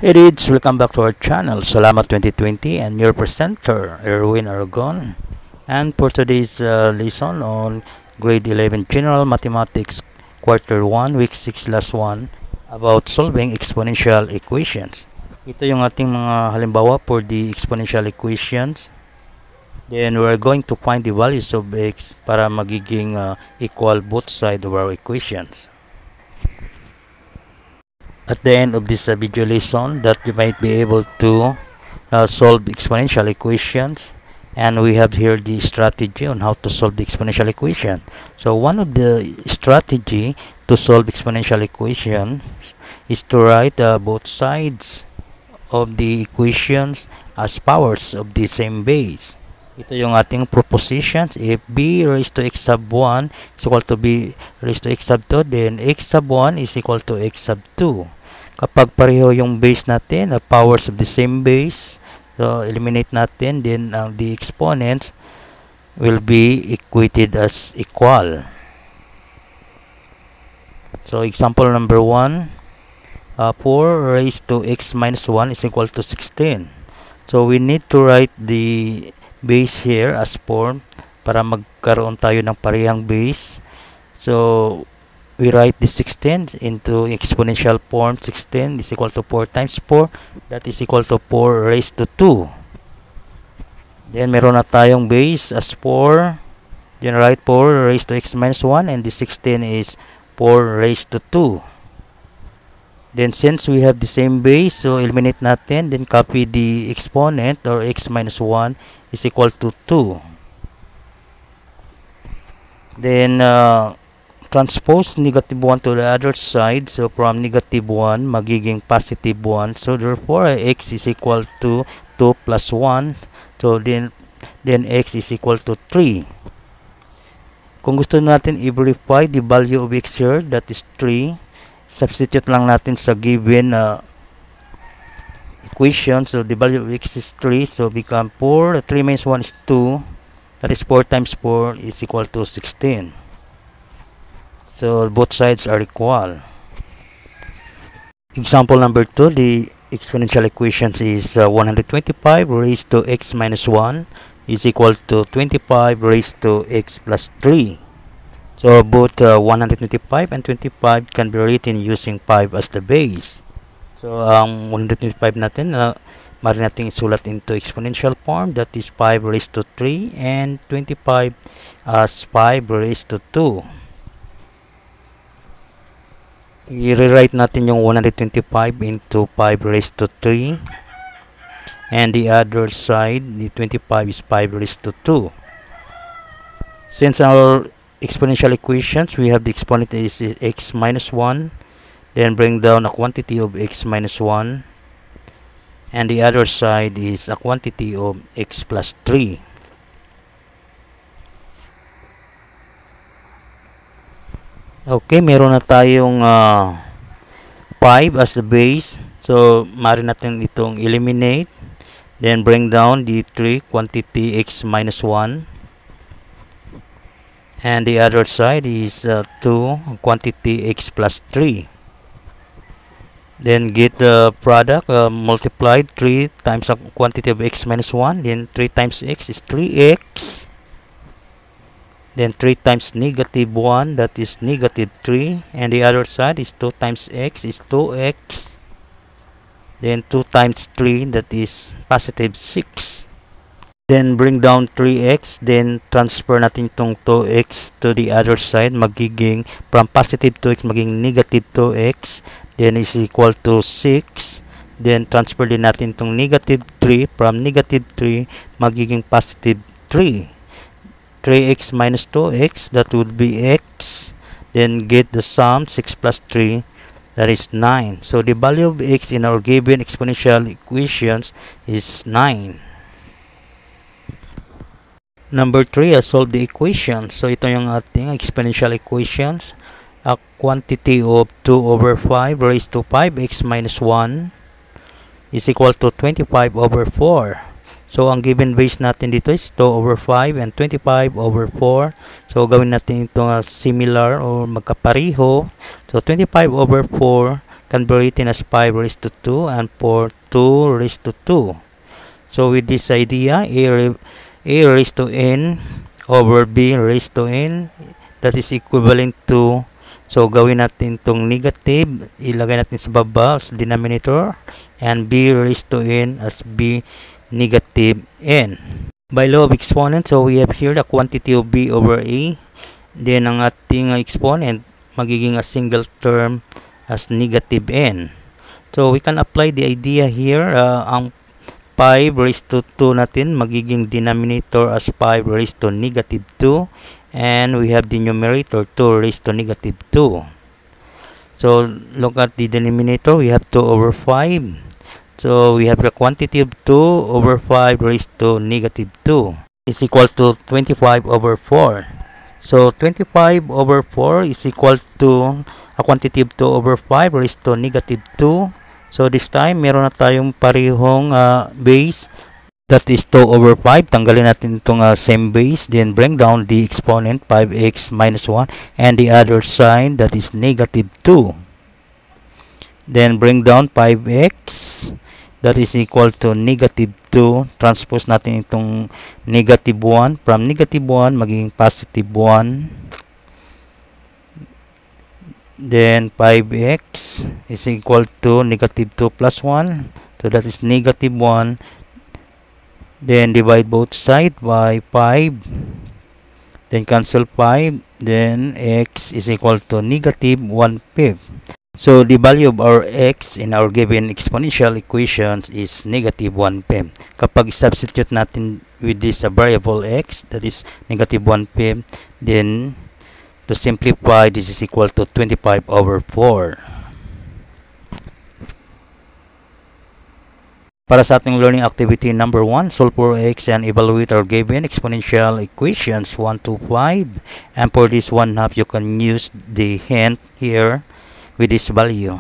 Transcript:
Hey dudes, welcome back to our channel, Salamat 2020, and your presenter, Erwin Aragon. And for today's lesson on grade 11 General Mathematics, Quarter 1, Week 6, Last 1, about solving exponential equations. Ito yung ating mga halimbawa for the exponential equations. Then we're going to find the values of x para magiging equal both sides of our equations. At the end of this video lesson, that you might be able to solve exponential equations, and we have here the strategy on how to solve the exponential equation. So one of the strategy to solve exponential equation is to write both sides of the equations as powers of the same base. Ito yung ating propositions. If b raised to x sub 1 is equal to b raised to x sub 2, then x sub 1 is equal to x sub 2. Kapag pareho yung base natin, powers of the same base, so eliminate natin, then the exponents will be equated as equal. So example number 1, 4 raised to x minus 1 is equal to 16. So we need to write the base here as 4 para magkaroon tayo ng parehang base. So we write this 16 into exponential form. 16 is equal to 4 times 4. That is equal to 4 raised to 2. Then meron na tayong base as 4. Then write 4 raised to x minus 1. And the 16 is 4 raised to 2. Then since we have the same base, so eliminate natin. Then copy the exponent, or x minus 1 is equal to 2. Then transpose negative 1 to the other side. So from negative 1 magiging positive 1. So therefore x is equal to 2 plus 1. So then x is equal to 3. Kung gusto natin i-verify the value of x here, that is 3, substitute lang natin sa given equation. So the value of x is 3, so become 4. 3 minus 1 is 2. That is 4 times 4 is equal to 16. So both sides are equal. Example number 2, the exponential equation is 125 raised to x minus 1 is equal to 25 raised to x plus 3. So both 125 and 25 can be written using 5 as the base. So 125 natin, maaari natin isulat into exponential form, that is 5 raised to 3, and 25 as 5 raised to 2. I-rewrite natin yung 125 into 5 raised to 3. And the other side, the 25 is 5 raised to 2. Since our exponential equations, we have the exponent is x minus 1. Then bring down a quantity of x minus 1. And the other side is a quantity of x plus 3. Okay, meron na tayong 5 as the base. So, maaari natin itong eliminate. Then, bring down the 3 quantity x minus 1. And the other side is 2 quantity x plus 3. Then, get the product, multiplied 3 times the quantity of x minus 1. Then, 3 times x is 3x. Then 3 times negative 1, that is negative 3. And the other side is 2 times x is 2x. Then 2 times 3, that is positive 6. Then bring down 3x. Then transfer natin itong 2x to the other side. Magiging from positive 2x magiging negative 2x. Then is equal to 6. Then transfer din natin itong negative 3. From negative 3 magiging positive 3. 3x minus 2x, that would be x. Then get the sum, 6 plus 3, that is 9. So the value of x in our given exponential equations is 9. Number 3, solve the equation. So ito yung ating exponential equations. A quantity of 2 over 5 raised to 5x minus 1 is equal to 25 over 4. So, ang given base natin dito is 2 over 5 and 25 over 4. So, gawin natin ito similar or magkapariho. So, 25 over 4 can be written as 5 raised to 2 and 2 raised to 2. So with this idea, a raised to n over b raised to n, that is equivalent to, so gawin natin itong negative, ilagay natin sa baba sa denominator, and b raised to n as b negative n. By law of exponent, so we have here the quantity of b over a. Then ang ating exponent magiging a single term as negative n. So we can apply the idea here. Ang 5 raised to 2 natin magiging denominator as 5 raised to negative 2, and we have the numerator 2 raised to negative 2. So look at the denominator, we have 2 over 5. So we have the quantity of 2 over 5 raised to negative 2 is equal to 25 over 4. So 25 over 4 is equal to a quantity of 2 over 5 raised to negative 2. So this time, meron na tayong parehong base. That is 2 over 5. Tanggalin natin itong same base. Then bring down the exponent, 5x minus 1. And the other sign, that is negative 2. Then bring down 5x. That is equal to negative 2. Transpose natin itong negative 1. From negative 1, magiging positive 1. Then 5x is equal to negative 2 plus 1. So that is negative 1. Then divide both sides by 5. Then cancel 5. Then x is equal to negative 1/5. So the value of our x in our given exponential equations is negative 1/5. Kapag substitute natin with this variable x, that is negative 1/5, then to simplify, this is equal to 25 over 4. Para sa ating learning activity number 1, solve for x and evaluate our given exponential equations 1 to 5. And for this 1/2, you can use the hint here with this value.